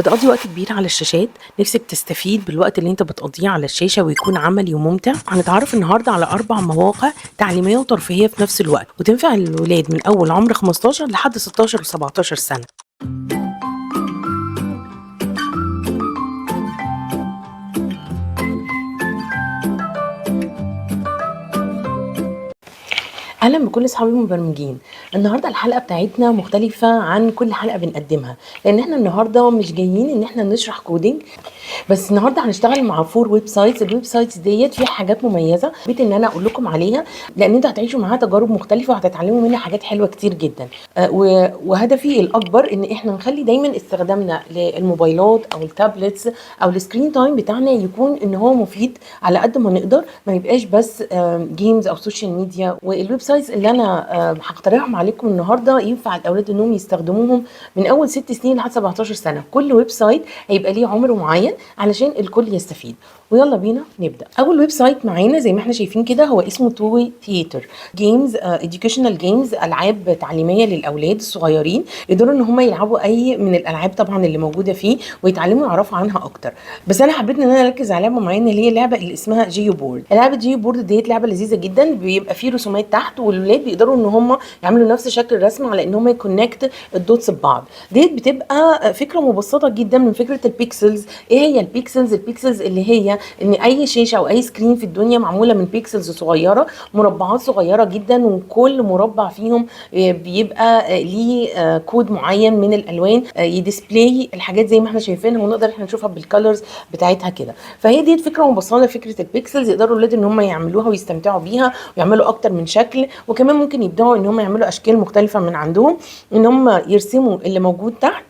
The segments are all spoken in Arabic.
بتقضي وقت كبير على الشاشات، نفسك تستفيد بالوقت اللي انت بتقضيه على الشاشة ويكون عملي وممتع. هنتعرف النهاردة على 4 مواقع تعليمية وترفيهية في نفس الوقت، وتنفع الولاد من أول عمر 15 لحد 16 و17 سنة. اهلا بكل اصحابي المبرمجين. النهارده الحلقه بتاعتنا مختلفه عن كل حلقه بنقدمها، لان احنا النهارده مش جايين ان احنا نشرح كودينج بس. النهارده هنشتغل مع 4 ويب سايتس. الويب سايتس ديت فيها حاجات مميزه، حبيت ان انا اقول لكم عليها لان انتوا هتعيشوا معاها تجارب مختلفه وهتتعلموا منها حاجات حلوه كتير جدا. وهدفي الاكبر ان احنا نخلي دايما استخدامنا للموبايلات او التابلتس او السكرين تايم بتاعنا يكون ان هو مفيد على قد ما نقدر، ما يبقاش بس جيمز او سوشيال ميديا. والويب سايتس اللي انا هقترحهم عليكم النهارده ينفع الاولاد انهم يستخدموهم من اول 6 سنين لحد 17 سنه. كل ويب سايت هيبقى ليه عمر معين علشان الكل يستفيد. ويلا بينا نبدا. اول ويب سايت معانا زي ما احنا شايفين كده هو اسمه توي ثياتر جيمز، educational جيمز، العاب تعليميه للاولاد الصغيرين يقدروا ان هم يلعبوا اي من الالعاب طبعا اللي موجوده فيه ويتعلموا يعرفوا عنها اكتر. بس انا حبيت ان انا اركز على لعبه معينه اللي هي اللعبه اللي اسمها جيو بورد. لعبه جيو بورد ديت لعبه لذيذه جدا، بيبقى فيه رسومات تحت والولاد بيقدروا ان هم يعملوا نفس شكل الرسم على ان هم يكونكت الدوتس ببعض. ديت بتبقى فكره مبسطه جدا من فكره البيكسلز. ايه هي البيكسلز؟ البيكسلز اللي هي ان اي شاشه او اي سكرين في الدنيا معموله من بيكسلز صغيره، مربعات صغيره جدا، وكل مربع فيهم بيبقى ليه كود معين من الالوان يديسبلاي الحاجات زي ما احنا شايفينها، ونقدر احنا نشوفها بالكالرز بتاعتها كده. فهي دي فكره مبسطه لفكره البيكسلز، يقدروا الاولاد ان هم يعملوها ويستمتعوا بيها ويعملوا اكتر من شكل. وكمان ممكن يبداوا ان هم يعملوا اشكال مختلفه من عندهم، ان هم يرسموا اللي موجود تحت،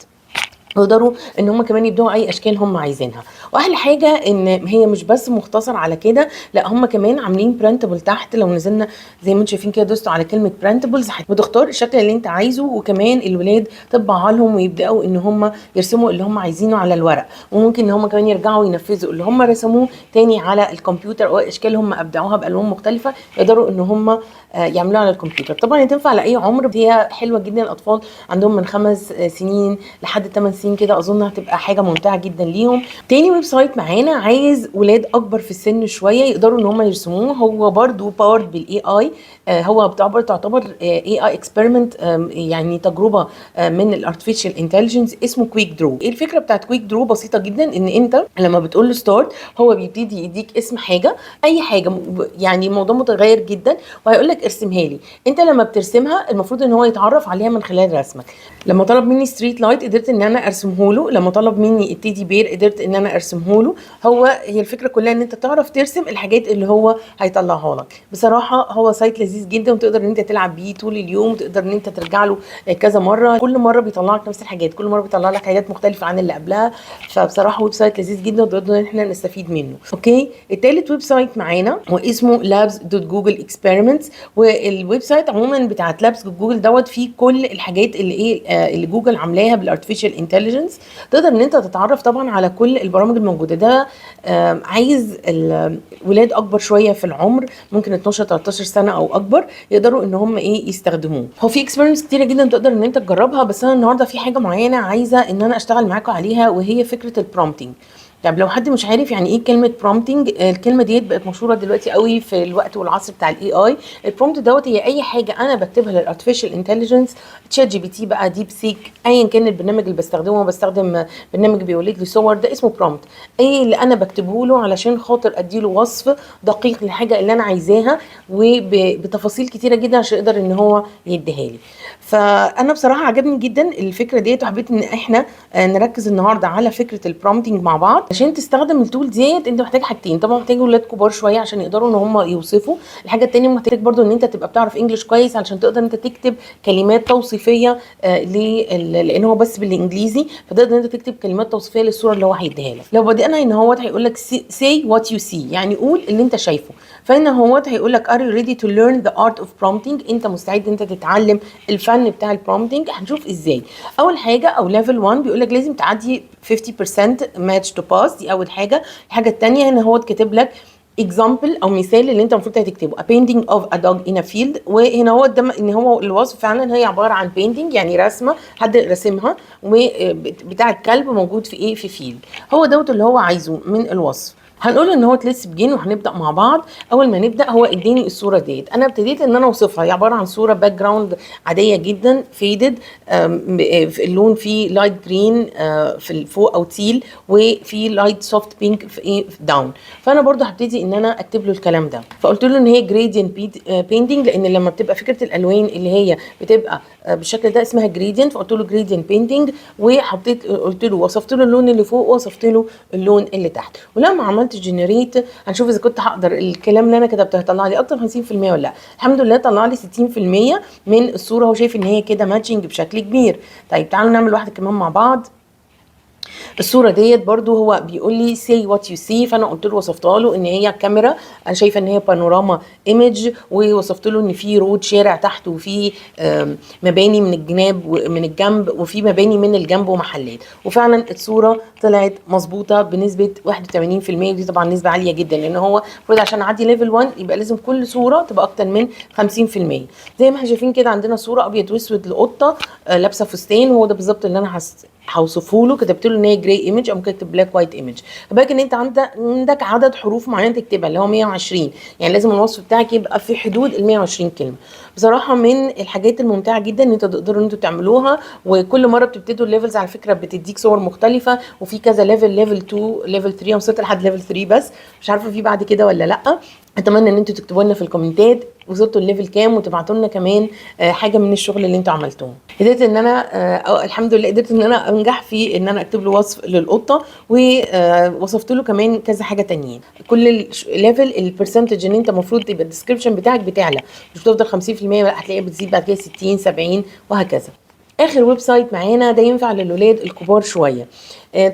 يقدروا ان هم كمان يبداوا اي اشكال هم عايزينها. واحلى حاجه ان هي مش بس مختصر على كده، لا هم كمان عاملين برنتبل تحت. لو نزلنا زي ما انتم شايفين كده دوستوا على كلمه برنتبلز وتختار الشكل اللي انت عايزه، وكمان الولاد تطبعها لهم ويبداوا ان هم يرسموا اللي هم عايزينه على الورق. وممكن ان هم كمان يرجعوا ينفذوا اللي هم رسموه تاني على الكمبيوتر، او اشكال هم ابدعوها بالوان مختلفه يقدروا ان هم يعملوها على الكمبيوتر. طبعا تنفع لاي عمر، هي حلوه جدا. الاطفال عندهم من 5 سنين لحد 8 سنين كده، اظن هتبقى حاجه ممتعه جدا ليهم. تاني ويب سايت معانا عايز ولاد اكبر في السن شويه يقدروا ان هم يرسموه، هو برضو باورد بالاي اي. هو تعتبر اي اي اكسبيرمنت، يعني تجربه من الارتفيشال انتليجنس، اسمه كويك درو. ايه الفكره بتاعت كويك درو؟ بسيطه جدا، ان انت لما بتقول له ستارت هو بيبتدي يديك اسم حاجه، اي حاجه، يعني موضوع متغير جدا، وهيقول لك ارسمها لي. انت لما بترسمها المفروض ان هو يتعرف عليها من خلال رسمك. لما طلب مني ستريت لايت قدرت ان انا ارسمه له، لما طلب مني التيدي بير قدرت ان انا ارسمه له. هي الفكره كلها ان انت تعرف ترسم الحاجات اللي هو هيطلعها لك. بصراحه هو سايت لذيذ جدا، وتقدر ان انت تلعب بيه طول اليوم، وتقدر ان انت ترجع له كذا مره، كل مره بيطلع لك نفس الحاجات، كل مره بيطلع لك حاجات مختلفه عن اللي قبلها. فبصراحه ويب سايت لذيذ جدا وتقدر ان احنا نستفيد منه. اوكي، الثالث ويب سايت معانا واسمه labs.google.experiments. والويب سايت عموما بتاعت لابس جوجل دوت فيه كل الحاجات اللي اللي جوجل عاملاها بالارتفيشال انتليجنس. تقدر ان انت تتعرف طبعا على كل البرامج الموجوده. ده عايز الولاد اكبر شويه في العمر، ممكن 12 13 سنه او اكبر، يقدروا ان هم يستخدموه. هو في اكسبيرمنتس كتيره جدا تقدر ان انت تجربها، بس انا النهارده في حاجه معينه عايزه ان انا اشتغل معاكم عليها، وهي فكره البرومبتنج. طب لو حد مش عارف يعني ايه كلمه برومبتنج، الكلمه ديت بقت مشهوره دلوقتي قوي في الوقت والعصر بتاع الاي اي. البرومبت دوت هي اي حاجه انا بكتبها للارتفيشال انتليجنس، تشات جي بي تي بقى، ديب سيك، ايا كان البرنامج اللي بستخدمه. بستخدم برنامج بيولد لي صور، ده اسمه برومبت. ايه اللي انا بكتبه له علشان خاطر اديله وصف دقيق للحاجه اللي انا عايزاها، وبتفاصيل كتيره جدا عشان يقدر ان هو يديها لي. فانا بصراحه عجبني جدا الفكره ديت، وحبيت ان احنا نركز النهارده على فكره البرومبتنج مع بعض. عشان تستخدم التول ديت انت محتاج حاجتين، طبعا محتاج ولاد كبار شويه عشان يقدروا ان هم يوصفوا. الحاجه الثانيه محتاج برضو ان انت تبقى بتعرف انجلش كويس علشان تقدر انت تكتب كلمات توصيفيه، لان هو بس بالانجليزي، فتقدر انت تكتب كلمات توصيفيه للصوره اللي هو هيديها لك. لو بدأنا ان هو هيقول لك say what you see، يعني قول اللي انت شايفه. فان هو هيقول لك are you ready to learn the art of prompting؟ انت مستعد انت تتعلم الفن بتاع البرومبتنج؟ هنشوف ازاي. اول حاجه او ليفل 1 بيقول لك لازم تعدي 50% match to pass، دي اول حاجه. الحاجه الثانيه ان هو كاتب لك example او مثال اللي انت المفروض هتكتبه a painting of a dog in a field. وهنا هو ان هو الوصف فعلا هي عباره عن painting يعني رسمه حد رسمها وبتاع الكلب موجود في ايه في فيلد. هو دوت اللي هو عايزه من الوصف. هنقول ان هو ليتس بيجين وهنبدا مع بعض. اول ما نبدا هو اداني الصوره ديت، انا ابتديت ان انا اوصفها. هي عباره عن صوره باك جراوند عاديه جدا فيدد، في اللون فيه لايت جرين في فوق او تيل، وفي لايت سوفت بينك في ايه في داون. فانا برضو هبتدي ان انا اكتب له الكلام ده. فقلت له ان هي جريدينت بينتنج، لان لما بتبقى فكره الالوان اللي هي بتبقى بالشكل ده اسمها جريدينت، فقلت له جريدينت بينتنج. وحطيت قلت له وصفت له اللون اللي فوق ووصفت له اللون اللي تحت. ولما عملت جنريت هنشوف اذا كنت هقدر الكلام اللي انا كتبته هيطلع لي اكتر 50% ولا لا. الحمد لله طلع لي 60% من الصوره. هو شايف ان هي كده ماتشنج بشكل كبير. طيب تعالوا نعمل واحده كمان مع بعض. الصوره ديت برضو هو بيقول لي say what you see، فانا قلت له وصفتها له ان هي كاميرا، انا شايفه ان هي بانوراما ايمج، ووصفت له ان في رود شارع تحت، وفي مباني من الجناب ومن الجنب، وفي مباني من الجنب ومحلات. وفعلا الصوره طلعت مظبوطه بنسبه 81%، ودي طبعا نسبه عاليه جدا، لان هو المفروض عشان اعدي ليفل 1 يبقى لازم كل صوره تبقى اكتر من 50%. زي ما احنا شايفين كده عندنا صوره ابيض واسود لقطه لابسه فستان، وهو ده بالظبط اللي انا هوصفه له. كتبت له ان هي جراي ايمج، او ممكن تكتب بلاك وايت ايمج. بالك ان انت عندك عدد حروف معينه تكتبها اللي هو 120، يعني لازم الوصف بتاعك يبقى في حدود ال 120 كلمه. بصراحه من الحاجات الممتعه جدا ان انتوا تقدروا ان انتوا تعملوها. وكل مره بتبتدوا الليفلز على فكره بتديك صور مختلفه، وفي كذا ليفل 2 ليفل 3. انا وصلت لحد ليفل 3 بس، مش عارفه في بعد كده ولا لا. اتمنى ان انتوا تكتبوا لنا في الكومنتات وصلتوا الليفل كام، وتبعتوا لنا كمان حاجه من الشغل اللي انتوا عملتوه. قدرت ان انا الحمد لله قدرت ان انا انجح في ان انا اكتب له وصف للقطه، ووصفت له كمان كذا حاجه تانيين. كل ليفل البرسنتج ان انت المفروض تبقى الديسكربشن بتاعك بتعلى، مش بتفضل 50%، لا هتلاقيها بتزيد بعد كده 60 70 وهكذا. اخر ويب سايت معانا ده ينفع للولاد الكبار شويه.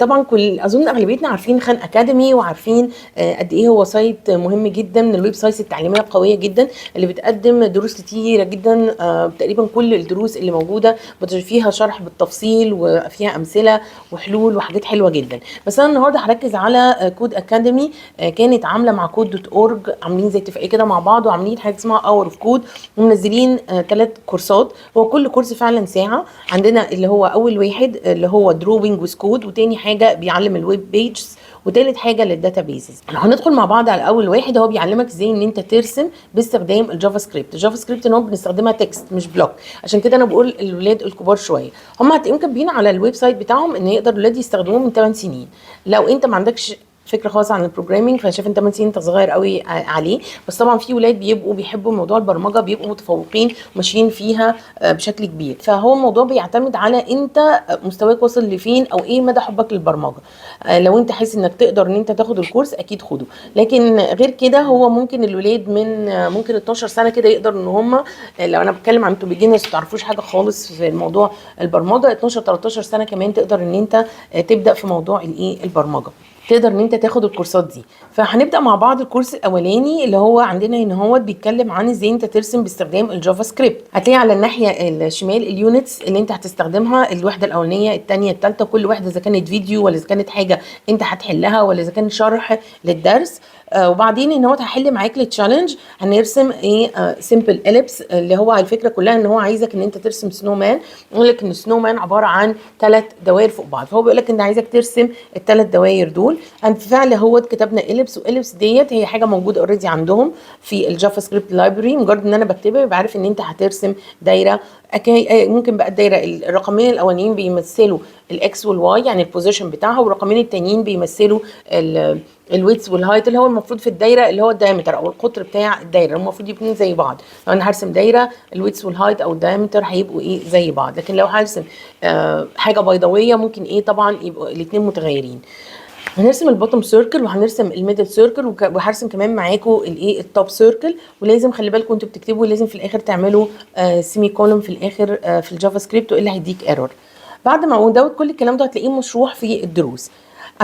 طبعا اظن اغلبيتنا عارفين خان اكاديمي، وعارفين قد ايه هو سايت مهم جدا من الويب سايتس التعليميه القويه جدا اللي بتقدم دروس كتيره جدا. تقريبا كل الدروس اللي موجوده فيها شرح بالتفصيل، وفيها امثله وحلول وحاجات حلوه جدا. بس انا النهارده هركز على كود اكاديمي. كانت عامله مع كود دوت اورج، عاملين زي اتفاقيه كده مع بعض، وعاملين حاجه اسمها اور اوف كود، ومنزلين 3 كورسات. هو كل كورس فعلا ساعه. عندنا اللي هو اول واحد اللي هو دروينج ويز كود، وتاني حاجه بيعلم الويب بيجز، وتالت حاجه للداتابيزز. هندخل مع بعض على اول واحد. هو بيعلمك ازاي ان انت ترسم باستخدام الجافا سكريبت. الجافا سكريبت ان هو بنستخدمها تكست مش بلوك، عشان كده انا بقول الولاد الكبار شويه. هم هتلاقيهم كاتبين على الويب سايت بتاعهم ان يقدر الولاد يستخدموه من 8 سنين. لو انت ما عندكش فكره خاصه عن البروجرامينج فشايف انت 8 سنين انت صغير قوي عليه. بس طبعا في ولاد بيبقوا بيحبوا موضوع البرمجه، بيبقوا متفوقين وماشيين فيها بشكل كبير. فهو الموضوع بيعتمد على انت مستواك واصل لفين، او ايه مدى حبك للبرمجه. لو انت حاسس انك تقدر ان انت تاخد الكورس اكيد خده. لكن غير كده هو ممكن الولاد من ممكن 12 سنه كده يقدر ان هم، لو انا بتكلم عن انتوا بيجنرز ما تعرفوش حاجه خالص في الموضوع البرمجه، 12 13 سنه كمان تقدر ان انت تبدا في موضوع الايه البرمجه، تقدر ان انت تاخد الكورسات دي. فهنبدا مع بعض الكورس الاولاني اللي هو عندنا هنا. هو بيتكلم عن ازاي انت ترسم باستخدام الجافا سكريبت. هتلاقي على الناحيه الشمال اليونتس اللي انت هتستخدمها، الوحده الاولانيه الثانيه الثالثه، كل واحده اذا كانت فيديو ولا اذا كانت حاجه انت هتحلها ولا اذا كان شرح للدرس. وبعدين ان هو هحل معاك التشالنج. هنرسم ايه سمبل اليبس، اللي هو الفكره كلها ان هو عايزك ان انت ترسم سنو مان. يقول لك ان السنو مان عباره عن 3 دوائر فوق بعض، فهو بيقول لك ان عايزك ترسم ال3 دوائر دول. بالفعل هو كتبنا اليبس، واليبس ديت هي حاجه موجوده اوريدي عندهم في الجافا سكريبت لايبرري. مجرد ان انا بكتبها يبقى عارف ان انت هترسم دايره. ممكن بقى الدايره الرقمين الاولانيين بيمثلوا الاكس والواي يعني البوزيشن بتاعها، والرقمين التانيين بيمثلوا الويتس والهايت اللي هو المفروض في الدايره اللي هو الدايمتر او القطر بتاع الدايره. المفروض يكونوا زي بعض. لو انا هرسم دايره الويتس والهايت او الدايمتر هيبقوا ايه زي بعض. لكن لو هرسم حاجه بيضاويه ممكن ايه طبعا يبقوا الاثنين متغيرين. هنرسم البوتوم سيركل وهنرسم الميدل سيركل، وهرسم كمان معاكم الايه التوب سيركل. ولازم خلي بالكم انتوا بتكتبوا لازم في الاخر تعملوا سيمي كولوم في الاخر في الجافا سكريبت، والا هيديك ايرور. بعد ما دوت كل الكلام ده هتلاقيه مشروح في الدروس.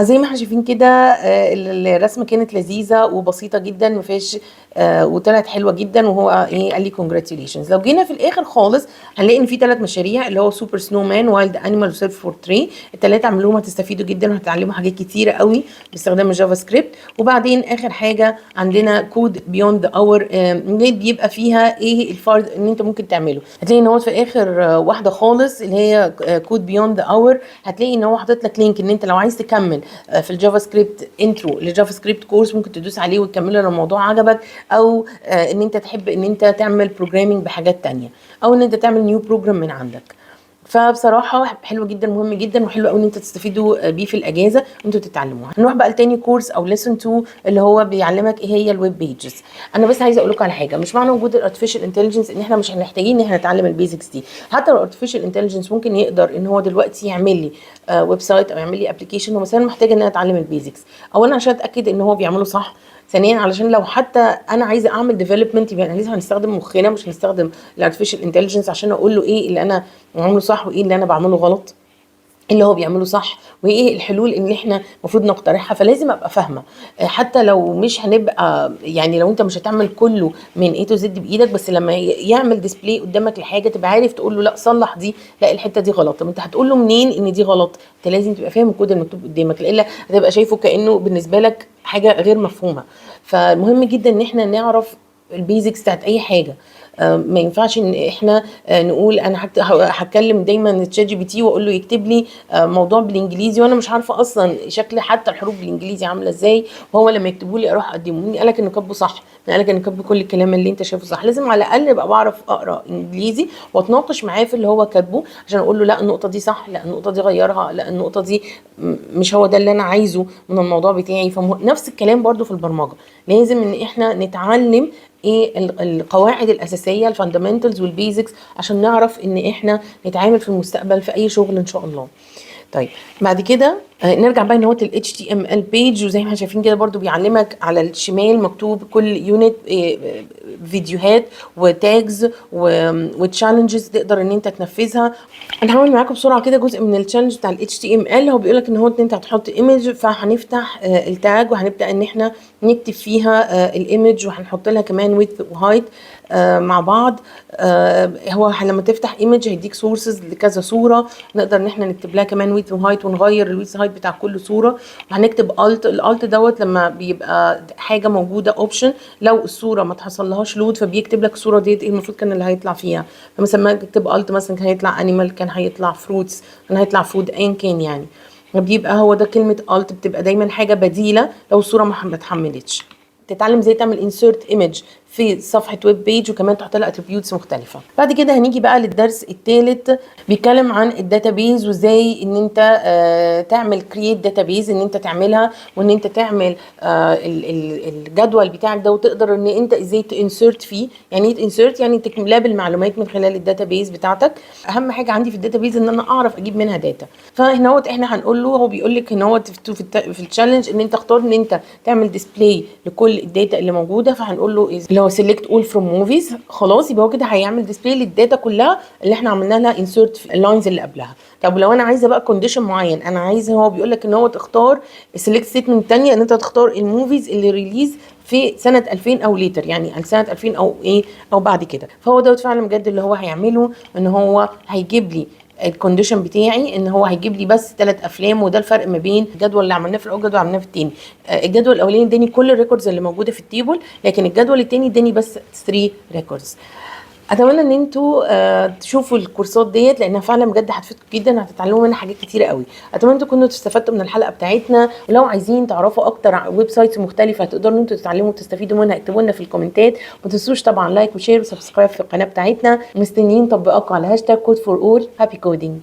زي ما احنا شايفين كده الرسمه كانت لذيذه وبسيطه جدا، ما فيهاش وطلعت حلوه جدا، وهو ايه قال لي كونجراتيوليشنز. لو جينا في الاخر خالص هنلاقي ان في 3 مشاريع اللي هو سوبر سنو مان، وايلد انيمال، وسيرف فور تري. الثلاثه اعملوهم هتستفيدوا جدا وهتتعلموا حاجات كتيره قوي باستخدام الجافا سكريبت. وبعدين اخر حاجه عندنا كود بيوند اور، بيبقى فيها ايه الفرض ان انت ممكن تعمله. هتلاقي ان هو في اخر واحده خالص اللي هي كود بيوند اور، هتلاقي ان هو حاطط لك لينك ان انت لو عايز تكمل في الجافا سكريبت انترو للجافا سكريبت كورس ممكن تدوس عليه وتكمله لو الموضوع عجبك، او ان انت تحب ان انت تعمل بروجرامينج بحاجات تانية، او ان انت تعمل نيو بروجرام من عندك. فبصراحه حلو جدا، مهم جدا، وحلو قوي ان انت تستفيدوا بيه في الاجازه انتوا تتعلموها. هنروح بقى لتاني كورس او ليسن 2 اللي هو بيعلمك ايه هي الويب بيجز. انا بس عايزه اقول لكم على حاجه، مش معنى وجود الارتفيشال انتليجنس ان احنا مش محتاجين ان احنا نتعلم البيزكس دي. حتى الارتفيشال انتليجنس ممكن يقدر ان هو دلوقتي يعمل لي ويب سايت او يعمل لي ابلكيشن، ومثلا محتاجه ان انا اتعلم البيزكس اولا عشان اتاكد ان هو بيعمله صح، ثانيا علشان لو حتى انا عايزه اعمل ديفلوبمنت يبقى لازم هنستخدم مخنا، مش هنستخدم الارتفيشال انتليجنس عشان اقول له ايه اللي انا بعمله صح وايه اللي انا بعمله غلط، اللي هو بيعمله صح، وايه الحلول اللي احنا المفروض نقترحها. فلازم ابقى فاهمه، حتى لو مش هنبقى يعني لو انت مش هتعمل كله من اي تو زد بايدك، بس لما يعمل ديسبلاي قدامك لحاجه تبقى عارف تقول له لا صلح دي، لا الحته دي غلط. طب انت هتقول له منين ان دي غلط؟ انت لازم تبقى فاهم الكود المكتوب قدامك، الا هتبقى شايفه كانه بالنسبه لك حاجه غير مفهومه. فمهم جدا ان احنا نعرف البيزكس بتاعت اي حاجه. ما ينفعش ان احنا نقول انا هتكلم دايما تشات جي بي تي واقول له يكتب لي موضوع بالانجليزي وانا مش عارفه اصلا شكل حتى الحروف بالانجليزي عامله ازاي، وهو لما يكتبوا لي اروح اقدمه. مين قالك انه كاتبه صح؟ مين قالك انه كاتبه كل الكلام اللي انت شايفه صح؟ لازم على الاقل ابقى بعرف اقرا انجليزي واتناقش معاه في اللي هو كاتبه عشان اقول له لا النقطه دي صح، لا النقطه دي غيرها، لا النقطه دي مش هو ده اللي انا عايزه من الموضوع بتاعي. فنفس الكلام برضو في البرمجه، لازم ان احنا نتعلم ايه القواعد الاساسيه الفاندامنتالز والبيزكس عشان نعرف ان احنا نتعامل في المستقبل في اي شغل ان شاء الله. طيب بعد كده نرجع بقى نوت ال HTML بيج، وزي ما احنا شايفين كده برضو بيعلمك على الشمال مكتوب كل يونت فيديوهات وتاجز وتشالنجز تقدر ان انت تنفذها. انا هعمل معاكم بسرعه كده جزء من التشالنج بتاع ال HTML. هو بيقول لك ان هو ان انت هتحط ايمج، فهنفتح التاج وهنبدا ان احنا نكتب فيها الايمج، وهنحط لها كمان ويدث وهايت مع بعض. هو لما تفتح ايمج هيديك سورسز لكذا صوره، نقدر ان احنا نكتب لها كمان ويدث وهايت ونغير الويدث هايت بتاع كل صوره. وهنكتب الالت دوت لما بيبقى حاجه موجوده اوبشن، لو الصوره ما تحصلهاش لود فبيكتب لك الصوره ديت ايه المفروض كان اللي هيطلع فيها. فمثلا ما تكتب الت مثلا كان هيطلع انيمال، كان هيطلع فروتس، كان هيطلع فود، ايا كان يعني. بيبقى هو ده كلمه الت، بتبقى دايما حاجه بديله لو الصوره ما اتحملتش. تتعلم ازاي تعمل انسيرت ايمج في صفحه ويب بيج، وكمان تحط لها اتريبيوتس مختلفه. بعد كده هنيجي بقى للدرس الثالث، بيتكلم عن الداتابيز وازاي ان انت تعمل كرييت داتابيز، ان انت تعملها وان انت تعمل الجدول بتاعك ده، وتقدر ان انت ازاي تنسرت فيه. يعني ايه انسرت؟ يعني تملاه بالمعلومات من خلال الداتابيز بتاعتك. اهم حاجه عندي في الداتابيز ان انا اعرف اجيب منها داتا. فهنا هو احنا هنقول له، هو بيقول لك ان هو في التشالنج ان انت اختار ان انت تعمل ديسبلاي لكل الداتا اللي موجوده. فهنقول له اللي هو سيلكت اول فروم موفيز، خلاص يبقى هو كده هيعمل ديسبلاي للداتا كلها اللي احنا عملنا لها انسرت في اللاينز اللي قبلها. طب لو انا عايزه بقى كونديشن معين، انا عايزه، هو بيقول لك ان هو تختار السيلكت ستيتمنت الثانيه ان انت تختار الموفيز اللي ريليز في سنه 2000 او ليتر، يعني سنه 2000 او ايه او بعد كده. فهو دوت فعلا بجد اللي هو هيعمله، ان هو هيجيب لي الكونديشن بتاعي ان هو هيجيب لي بس 3 افلام. وده الفرق ما بين الجدول اللي عملناه في الاول والجدول اللي عملناه في الثاني. الجدول الاولاني اداني كل الريكوردز اللي موجوده في التيبل، لكن الجدول الثاني اداني بس 3 ريكوردز. اتمنى ان انتوا تشوفوا الكورسات ديت لانها فعلا بجد هتفيدكم جدا، هتتعلموا منها حاجات كتيره قوي. اتمنى انتوا تكونوا استفدتوا من الحلقه بتاعتنا، ولو عايزين تعرفوا اكتر عن ويب سايتس مختلفه تقدروا ان انتوا تتعلموا وتستفيدوا منها اكتبوا لنا في الكومنتات. ما تنسوش طبعا لايك وشير وسبسكرايب في القناه بتاعتنا. مستنيين تطبيقاتكم على هاشتاج كود فور اول. هابي كودينج.